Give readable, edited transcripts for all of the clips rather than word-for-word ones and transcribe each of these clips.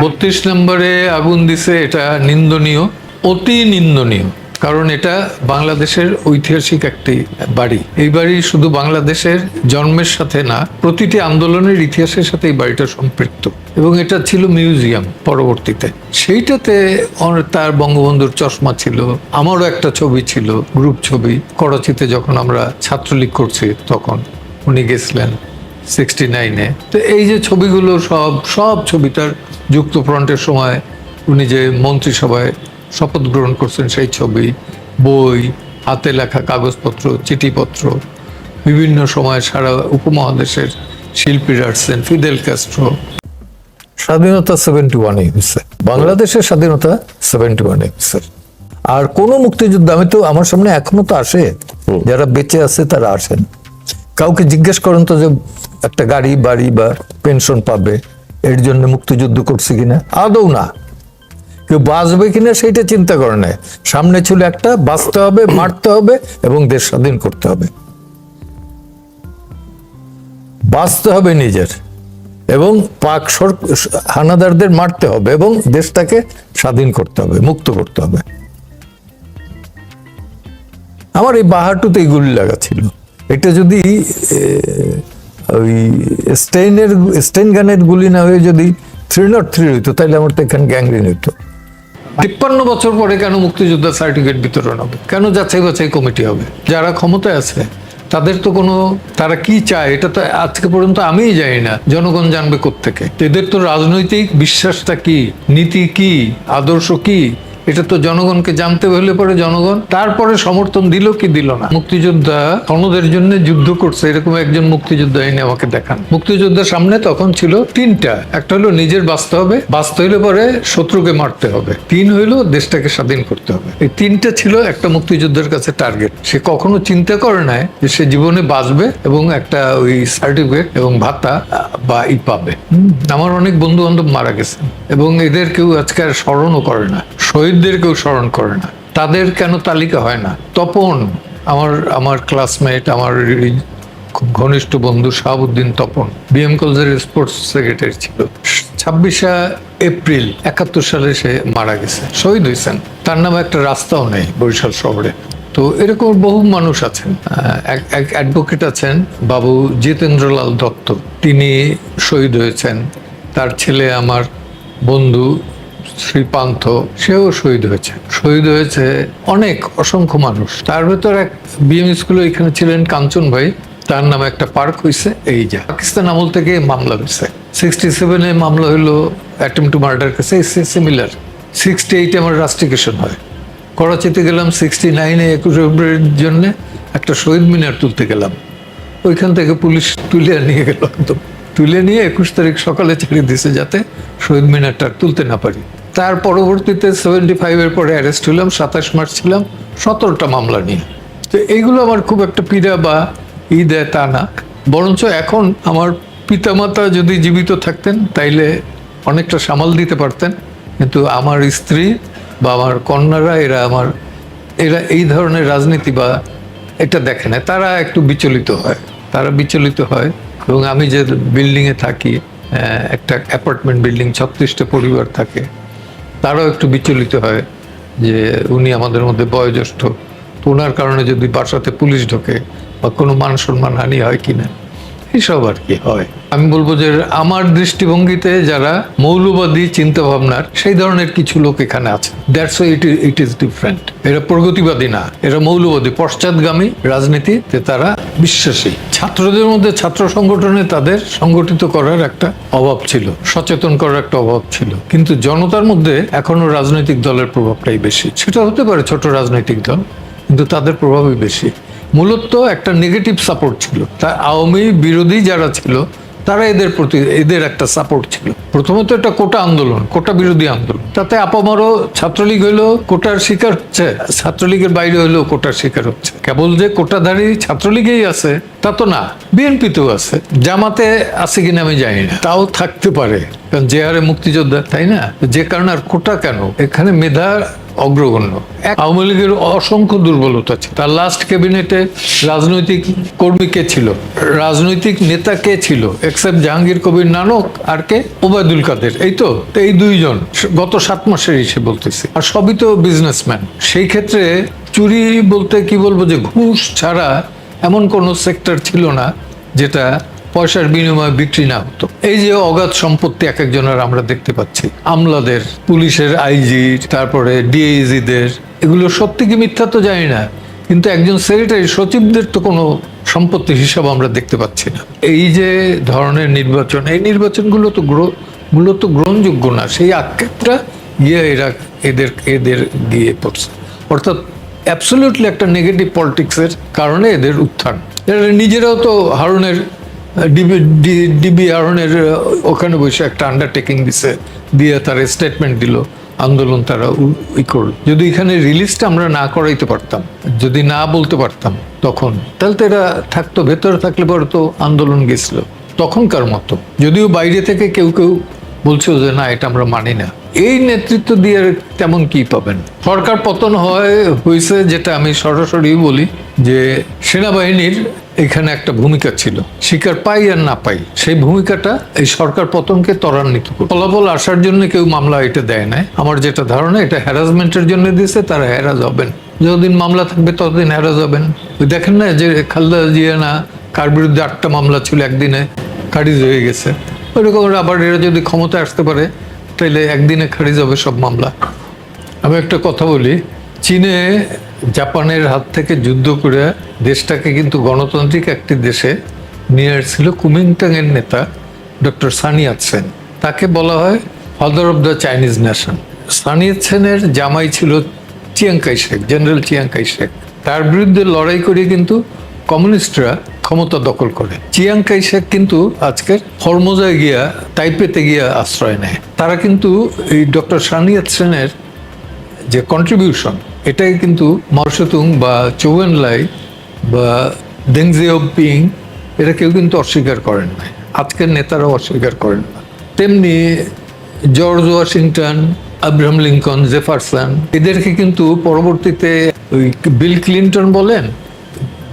32 নম্বরে আগুন দিছে, এটা নিন্দনীয়, অতি নিন্দনীয়। কারণ এটা বাংলাদেশের ঐতিহাসিক একটি বাড়ি। এই বাড়ি শুধু বাংলাদেশের জন্মের সাথে না, প্রতিটি আন্দোলনের ইতিহাসের সাথে এই বাড়িটা সম্পৃক্ত। এবং এটা ছিল মিউজিয়াম পরবর্তীতে। সেইটাতে তার বঙ্গবন্ধুর চশমা ছিল, আমারও একটা ছবি ছিল, গ্রুপ ছবি। করাচিতে যখন আমরা ছাত্রলীগ করছি তখন উনি গেছিলেন 69-এ। তো এই যে ছবিগুলো সব ছবি, তার যুক্তফ্রন্টের সময় উনি যে মন্ত্রিসভায় শপথ গ্রহণ করছেন সেই ছবি, বই, হাতে লেখা কাগজপত্র, চিঠিপত্র, বিভিন্ন সময় সারা উপমহাদেশের শিল্পীরা আসছেন, ফিদেল ক্যাস্ট্রো। স্বাধীনতা 71-এ হয়েছে, বাংলাদেশের স্বাধীনতা 71-এ হয়েছে। আর কোন মুক্তিযুদ্ধ, আমি তো আমার সামনে এখনো তো আসে, যারা বেঁচে আছে তারা আসেন। কাউকে জিজ্ঞেস করেন তো যে একটা গাড়ি বাড়ি বা পেনশন পাবে, এর জন্য মুক্তিযুদ্ধ করছে কিনা? আদৌ না। কেউ বাঁচবে কিনা সেইটা চিন্তা করে না। সামনে ছিল একটা, বাঁচতে হবে, মারতে হবে এবং দেশ স্বাধীন করতে হবে। বাঁচতে হবে নিজের, এবং পাক হানাদারদের মারতে হবে এবং দেশটাকে স্বাধীন করতে হবে, মুক্ত করতে হবে। আমার এই বাহাটুতে গুলি লাগা ছিল। এটা যদি ওই স্টেইন গানের গুলি না হয়ে যদি 303 হইতো, তাহলে আমার তো এখানে গ্যাংরিন হইতো। 53 বছর পরে কেন মুক্তিযোদ্ধা সার্টিফিকেট বিতরণ হবে? কেন যাচাই বাছাই কমিটি হবে? যারা ক্ষমতায় আছে তাদের তো তারা কি চায় এটা তো আজকে পর্যন্ত আমিই জানি না। জনগণ জানবে কোত্থেকে? এদের তো রাজনৈতিক বিশ্বাসটা কি, নীতি কি, আদর্শ কি, এটা তো জনগণকে জানতে হলে পরে জনগণ তারপরে সমর্থন দিল কি দিল না। মুক্তিযোদ্ধা সনদের জন্য যুদ্ধ করছে এরকম একজন মুক্তিযোদ্ধা এনে আমাকে দেখান। মুক্তিযোদ্ধার সামনে তখন ছিল 3টা। একটা হলো নিজের বাঁচতে হবে, বাঁচতে হইলে পরে শত্রুকে মারতে হবে, 3 হইলো দেশটাকে স্বাধীন করতে হবে। এই 3টা ছিল একটা মুক্তিযোদ্ধার কাছে টার্গেট। সে কখনো চিন্তা করে নাই যে সে জীবনে বাঁচবে এবং একটা ওই সার্টিফিকেট এবং ভাতা বা পাবে। আমার অনেক বন্ধু বান্ধব মারা গেছেন এবং এদের কেউ আজকে আর স্মরণও করে না, শহীদদের কেউ স্মরণ করে না। তাদের কেন তালিকা হয় না? তপন, আমার ক্লাসমেট, আমার খুব ঘনিষ্ঠ বন্ধু শাহাবুদ্দিন তপন, বিএম কলেজের স্পোর্টস সেক্রেটারি ছিল। 26শে এপ্রিল 71 সালে সে মারা গেছে, শহীদ হয়েছেন। তার নামে একটা রাস্তাও নেই বরিশাল শহরে। তো এরকম বহু মানুষ আছেন। এক অ্যাডভোকেট আছেন বাবু জিতেন্দ্রলাল দত্ত, তিনি শহীদ হয়েছেন। তার ছেলে আমার বন্ধু শ্রীপান্থ, সেও শহীদ হয়েছে অনেক, অসংখ্য মানুষ। তার ভেতর এক বিএম স্কুলে এখানে ছিলেন কাঞ্চন ভাই, তার নামে একটা পার্ক হয়েছে। এই যা পাকিস্তান আমল থেকে মামলা হয়েছে। 67-এ মামলা হইলো অ্যাটেম্পট টু মার্ডার কেসে, সিমিলার। 68-এ আমার রাস্টিকেশন হয়। করাচিতে গেলাম 69-এ 21 ফেব্রুয়ারির জন্য একটা শহীদ মিনার তুলতে গেলাম। ওইখান থেকে পুলিশ তুলে নিয়ে গেল, একদম তুলে নিয়ে 21 তারিখ সকালে ছেড়ে দিছে যাতে শহীদ মিনারটা তুলতে না পারি। তার পরবর্তীতে 75-এর পরে অ্যারেস্ট হলাম, 27 মার্চ ছিলাম 17টা মামলা নিয়ে। তো এইগুলো আমার খুব একটা পীড়া বা দেয় তা না, বরঞ্চ এখন আমার পিতামাতা যদি জীবিত থাকতেন তাইলে অনেকটা সামাল দিতে পারতেন। কিন্তু আমার স্ত্রী বা আমার কন্যারা এরা এই ধরনের রাজনীতি বা এটা দেখে না। তারা একটু বিচলিত হয়। এবং আমি যে বিল্ডিংয়ে থাকি, একটা অ্যাপার্টমেন্ট বিল্ডিং, 36টা পরিবার থাকে, তারাও একটু বিচলিত হয় যে উনি আমাদের মধ্যে বয়োজ্যেষ্ঠ, তো ওনার কারণে যদি বাসাতে পুলিশ ঢোকে বা কোনো মান সম্মান হানি হয় কিনা, এইসব আর কি হয়। আমি বলবো যে আমার দৃষ্টিভঙ্গিতে যারা মৌলবাদী চিন্তা ভাবনার, সেই ধরনের কিছু লোক এখানে আছে। That's why it is different. এরা প্রগতিবাদী না, এরা মৌলবাদী, পশ্চাৎগামী রাজনীতিতে তারা বিশ্বাসী। ছাত্রদের মধ্যে ছাত্র সংগঠনে তাদের সংগঠিত করার একটা অভাব ছিল, সচেতন করার একটা অভাব ছিল। কিন্তু জনতার মধ্যে এখনো রাজনৈতিক দলের প্রভাবটাই বেশি। সেটা হতে পারে ছোট রাজনৈতিক দল, কিন্তু তাদের প্রভাবই বেশি। মূলত একটা নেগেটিভ সাপোর্ট ছিল। তা আওয়ামী বিরোধী যারা ছিল তারা এদের একটা সাপোর্ট ছিল। প্রথমত এটা কোটা আন্দোলন, কোটা বিরোধী আন্দোলন। তাতে আপামরও ছাত্রলীগ হইলো কোটার শিকার হচ্ছে, ছাত্রলীগের বাইরে হইলেও কোটার শিকার হচ্ছে। কেবল যে কোটাধারী ছাত্রলীগেই আছে তা তো না, বিএনপিতেও আছে, জামাতে আছে কিনা আমি জানি না, তাও থাকতে পারে। কারণ যে হারে মুক্তিযোদ্ধা, তাই না? যে কারণে আর কোটা কেন? এখানে মেধা অগ্রগণ্য। আওয়ামী লীগের অসংখ্য দুর্বলতা ছিল। তার লাস্ট ক্যাবিনেটে রাজনৈতিক কর্মী কে ছিল, রাজনৈতিক নেতা কে ছিল, এক্সেপ্ট জাহাঙ্গীর কবির নানক আর কে, ওবায়দুল কাদের, এই তো এই দুইজন গত 7 মাসের হিসেবে বলতেছি। আর সবই তো বিজনেসম্যান। সেই ক্ষেত্রে চুরি বলতে কি বলবো, যে ঘুষ ছাড়া এমন কোনো সেক্টর ছিল না যেটা পয়সার বিনিময়ে বিক্রি না হতো। এই যে অগাধ সম্পত্তি এক একজনের আমরা দেখতে পাচ্ছি, আমলাদের, পুলিশের আইজি, তারপরে ডিআইজিদের, এগুলো সত্যি কি মিথ্যা তো জানি না, কিন্তু একজন সেক্রেটারি সচিবদের তো কোনো সম্পত্তির হিসাব আমরা দেখতে পাচ্ছি না। এই যে ধরনের নির্বাচন, এই নির্বাচনগুলো তো গ্রহণযোগ্য না। সেই আক্ষেপটা এদের গিয়ে পড়ছে, অর্থাৎ অ্যাবসলিউটলি একটা নেগেটিভ পলিটিক্সের কারণে এদের উত্থান। এরা নিজেরাও তো হারুনের ডিবি হারুনের ওখানে বসে একটা আন্ডারটেকিং দিয়ে তারা স্টেটমেন্ট দিল, আন্দোলন তারা করল। যদি এখানে রিলিজটা আমরা না করাইতে পারতাম, যদি না বলতে পারতাম তখন, তাহলে তো এরা থাকতো। ভেতরে থাকলে পরে তো আন্দোলন গেছিল তখনকার মতো। যদিও বাইরে থেকে কেউ বলছো যে না, এটা আমরা মানি না। এই নেতৃত্ব দিয়ে তেমন কি পাবেন? সরকার পতন হয়েছে, যেটা আমি সরাসরি বলি যে সেনাবাহিনীর এখানে একটা ভূমিকা ছিল, স্বীকার পাই আর না পাই, সেই ভূমিকাটা এই সরকার পতনকে ত্বরান্বিত করে। ফলাফল আসার জন্য কেউ মামলা এটা দেয় নাই। আমার যেটা ধারণা, এটা হ্যারাসমেন্টের জন্য দিয়েছে, তারা হ্যারাস হবেন। যতদিন মামলা থাকবে ততদিন হ্যারাস হবেন। দেখেন না যে খালেদা জিয়া না কার বিরুদ্ধে 8টা মামলা ছিল, একদিনে খারিজ হয়ে গেছে। ওইরকম আবার এরা যদি ক্ষমতা আসতে পারে তাইলে একদিনে খারিজ হবে সব মামলা। আমি একটা কথা বলি, চীনে জাপানের হাত থেকে যুদ্ধ করে দেশটাকে কিন্তু গণতান্ত্রিক একটি দেশে নিয়ে আসছিল কুমিংটাং এর নেতা ডক্টর সান ইয়াতসেন। তাকে বলা হয় father of the Chinese nation. Sun ইয়াতসেনের জামাই ছিল Chiang Kai Shek, general Chiang Kai Shek. তার বিরুদ্ধে লড়াই করে কিন্তু কমিউনিস্টরা ক্ষমতা দখল করে। চিয়াং কাই শেক কিন্তু আজকের ফরমোজায় গিয়া, তাইপেতে গিয়া আশ্রয় নেয়। তারা কিন্তু এই ডক্টর সান ইয়াতসেনের যে কন্ট্রিবিউশন, এটাই কিন্তু মাও সেতুং বা চৌ এনলাই বা দেং জিয়াওপিং এরা কেউ কিন্তু অস্বীকার করেন না, আজকের নেতারাও অস্বীকার করেন না। তেমনি George Washington, Abraham Lincoln, Jefferson, এদেরকে কিন্তু পরবর্তীতে ওই বিল ক্লিন্টন বলেন,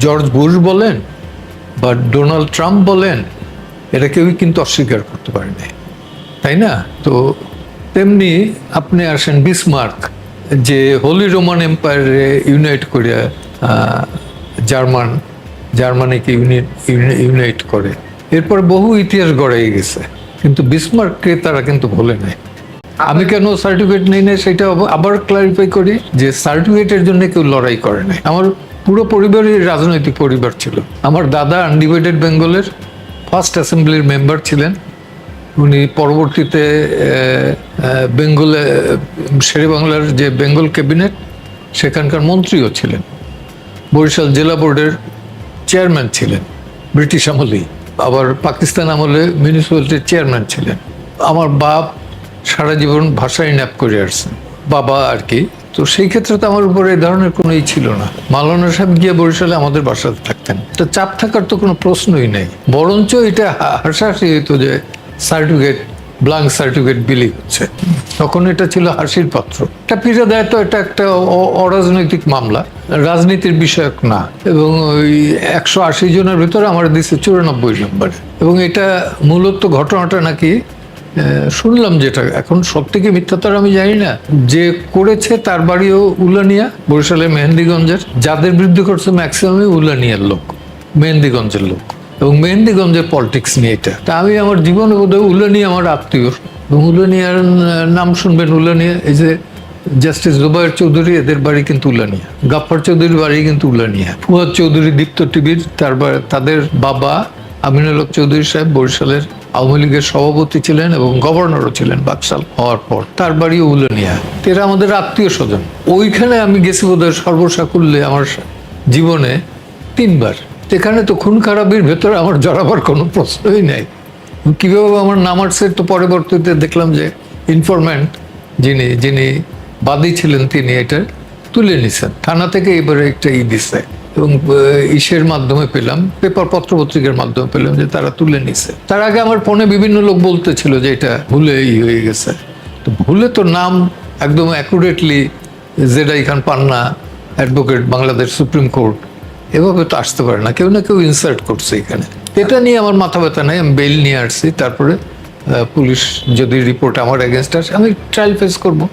জর্জ বুশ বলেন বা ডোনাল্ড ট্রাম্প বলেন, এরা কেউই কিন্তু অস্বীকার করতে পারে না, তাই না? তো তেমনি আপনি আসেন বিসমার্ক, যে হোলি রোমান এম্পায়ারে ইউনাইট করে জার্মানিকে ইউনাইট করে, এরপর বহু ইতিহাস গড়াই গেছে, কিন্তু বিসমার্ককে তারা কিন্তু ভোলে নাই। আমি কেন সার্টিফিকেট নেই না সেটা আবার ক্লারিফাই করি, যে সার্টিফিকেটের জন্য কেউ লড়াই করে নাই। আমার পুরো পরিবারই রাজনৈতিক পরিবার ছিল। আমার দাদা আনডিভাইডেড বেঙ্গলের ফার্স্ট অ্যাসেম্বলির মেম্বার ছিলেন। উনি পরবর্তীতে বেঙ্গলে শেরে বাংলার যে বেঙ্গল ক্যাবিনেট, সেখানকার মন্ত্রীও ছিলেন। বরিশাল জেলা বোর্ডের চেয়ারম্যান ছিলেন ব্রিটিশ আমলেই, আবার পাকিস্তান আমলে মিউনিসিপ্যালিটির চেয়ারম্যান ছিলেন। আমার বাপ সারা জীবন ভাষায় ন্যাপ করে আসছেন, বাবা আর কি। তো সেই ক্ষেত্রে তো আমার উপরে এই ধরনের কোনোই ছিল না। মাওলানা সাহেব গিয়ে বরিশালে আমাদের বাসাতে থাকতেন, এটা চাপ থাকার তো কোনো প্রশ্নই নেই। বরঞ্চ এটা হাসাহাসি হইতো যে সার্টিফিকেট, ব্লাঙ্ক সার্টিফিকেট বিলি হচ্ছে, তখন এটা ছিল হাসির পাত্র। এটা ফিরে দেয় তো এটা একটা অরাজনৈতিক মামলা, রাজনীতির বিষয়ক না। এবং ওই 180 জনের ভিতরে আমার দিচ্ছে 94 নম্বরে। এবং এটা মূলত ঘটনাটা নাকি শুনলাম, যেটা এখন সত্যি কি মিথ্যা তার আমি জানি না, যে করেছে তার বাড়িও উলানিয়া, বরিশালের মেহেন্দিগঞ্জের। যাদের বিরুদ্ধে করছে ম্যাক্সিমামই উলানিয়ার লোক, মেহেন্দিগঞ্জের লোক, এবং মেহেন্দিগঞ্জের পলিটিক্স নিয়ে এটা। তা আমি আমার জীবনে বোধহয় উলানিয়া আমার আত্মীয়, এবং উলানিয়ার নাম শুনবেন, উলানিয়া এই যে জাস্টিস জুবায়ের চৌধুরী, এদের বাড়ি কিন্তু উলানিয়া। গাফফার চৌধুরীর বাড়ি কিন্তু উলানিয়া। ফুয়াদ চৌধুরী দীপ্ত টিভির, তাদের বাবা আমিনুল হক চৌধুরী সাহেব বরিশালের আওয়ামী লীগের সভাপতি ছিলেন এবং গভর্নরও ছিলেন বাকশাল হওয়ার পর, তার বাড়িও উলানিয়া। এরা আমাদের আত্মীয় স্বজন। ওইখানে আমি গেছি বোধহয় সর্বসাকুল্যে আমার জীবনে 3 বার। এখানে তো খুন খারাপির ভেতরে আমার জড়াবার কোনো প্রশ্নই নাই। কীভাবে আমার নামার সেট, তো পরবর্তীতে দেখলাম যে ইনফরম্যান্ট যিনি বাদী ছিলেন, তিনি এটা তুলে নিছেন থানা থেকে। এবারে একটা দিছে, এবং ইসের মাধ্যমে পেলাম, পেপার পত্রপত্রিকার মাধ্যমে পেলাম যে তারা তুলে নিছে। তার আগে আমার ফোনে বিভিন্ন লোক বলতেছিল যে এটা ভুলে হয়ে গেছে। তো ভুলে তো নাম একদম অ্যাকুরেটলি জেডাই খান পান্না অ্যাডভোকেট বাংলাদেশ সুপ্রিম কোর্ট, এভাবে তো আসতে পারে না, কেউ না কেউ ইনসার্ট করছে এখানে। এটা নিয়ে আমার মাথা ব্যথা নাই, আমি বেল নিয়ে আসছি, তারপরে পুলিশ যদি রিপোর্ট আমার এগেনস্ট আসে আমি ট্রায়াল ফেস করবো।